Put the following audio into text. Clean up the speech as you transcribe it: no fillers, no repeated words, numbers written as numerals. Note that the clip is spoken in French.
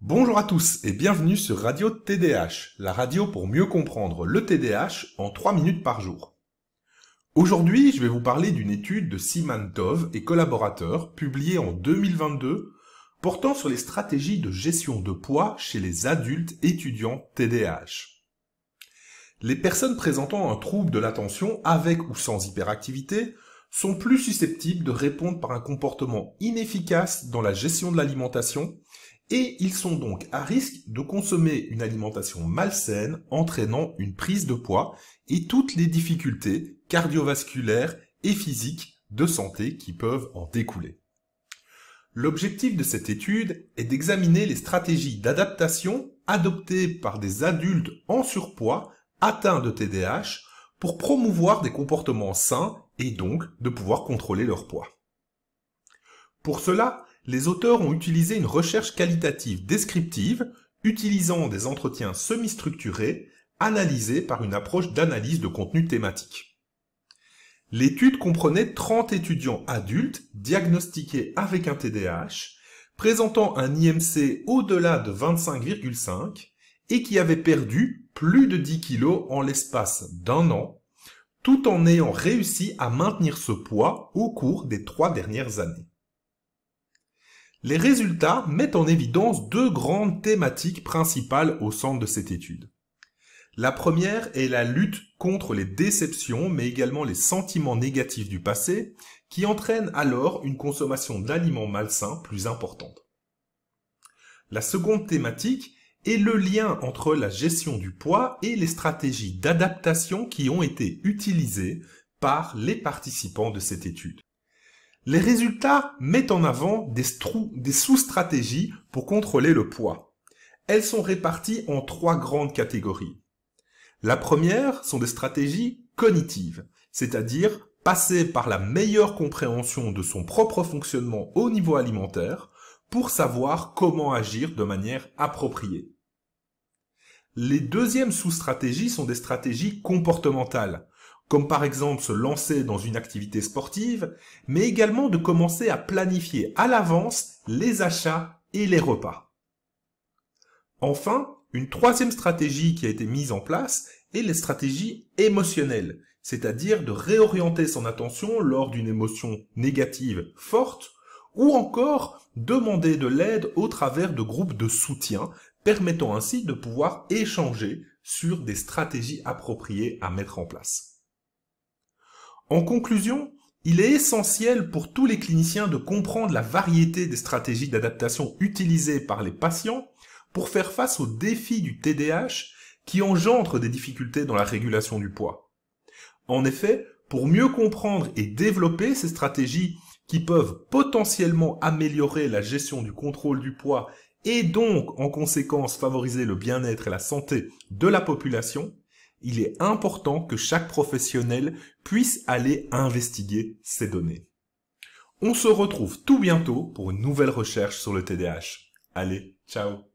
Bonjour à tous et bienvenue sur Radio TDH, la radio pour mieux comprendre le TDAH en 3 minutes par jour. Aujourd'hui, je vais vous parler d'une étude de Siman Tov et collaborateurs publiée en 2022 portant sur les stratégies de gestion de poids chez les adultes étudiants TDAH. Les personnes présentant un trouble de l'attention avec ou sans hyperactivité sont plus susceptibles de répondre par un comportement inefficace dans la gestion de l'alimentation et ils sont donc à risque de consommer une alimentation malsaine entraînant une prise de poids et toutes les difficultés cardiovasculaires et physiques de santé qui peuvent en découler. L'objectif de cette étude est d'examiner les stratégies d'adaptation adoptées par des adultes en surpoids atteints de TDAH pour promouvoir des comportements sains et donc de pouvoir contrôler leur poids. Pour cela, les auteurs ont utilisé une recherche qualitative descriptive utilisant des entretiens semi-structurés analysés par une approche d'analyse de contenu thématique. L'étude comprenait 30 étudiants adultes diagnostiqués avec un TDAH, présentant un IMC au-delà de 25,5 et qui avaient perdu plus de 10 kg en l'espace d'un an, tout en ayant réussi à maintenir ce poids au cours des 3 dernières années. Les résultats mettent en évidence deux grandes thématiques principales au centre de cette étude. La première est la lutte contre les déceptions, mais également les sentiments négatifs du passé, qui entraînent alors une consommation d'aliments malsains plus importante. La seconde thématique est le lien entre la gestion du poids et les stratégies d'adaptation qui ont été utilisées par les participants de cette étude. Les résultats mettent en avant des sous-stratégies pour contrôler le poids. Elles sont réparties en 3 grandes catégories. La première sont des stratégies cognitives, c'est-à-dire passer par la meilleure compréhension de son propre fonctionnement au niveau alimentaire pour savoir comment agir de manière appropriée. Les deuxièmes sous-stratégies sont des stratégies comportementales, comme par exemple se lancer dans une activité sportive, mais également de commencer à planifier à l'avance les achats et les repas. Enfin, une troisième stratégie qui a été mise en place est les stratégies émotionnelles, c'est-à-dire de réorienter son attention lors d'une émotion négative forte, ou encore demander de l'aide au travers de groupes de soutien, permettant ainsi de pouvoir échanger sur des stratégies appropriées à mettre en place. En conclusion, il est essentiel pour tous les cliniciens de comprendre la variété des stratégies d'adaptation utilisées par les patients pour faire face aux défis du TDAH qui engendrent des difficultés dans la régulation du poids. En effet, pour mieux comprendre et développer ces stratégies qui peuvent potentiellement améliorer la gestion du contrôle du poids et donc en conséquence favoriser le bien-être et la santé de la population, il est important que chaque professionnel puisse aller investiguer ces données. On se retrouve tout bientôt pour une nouvelle recherche sur le TDAH. Allez, ciao!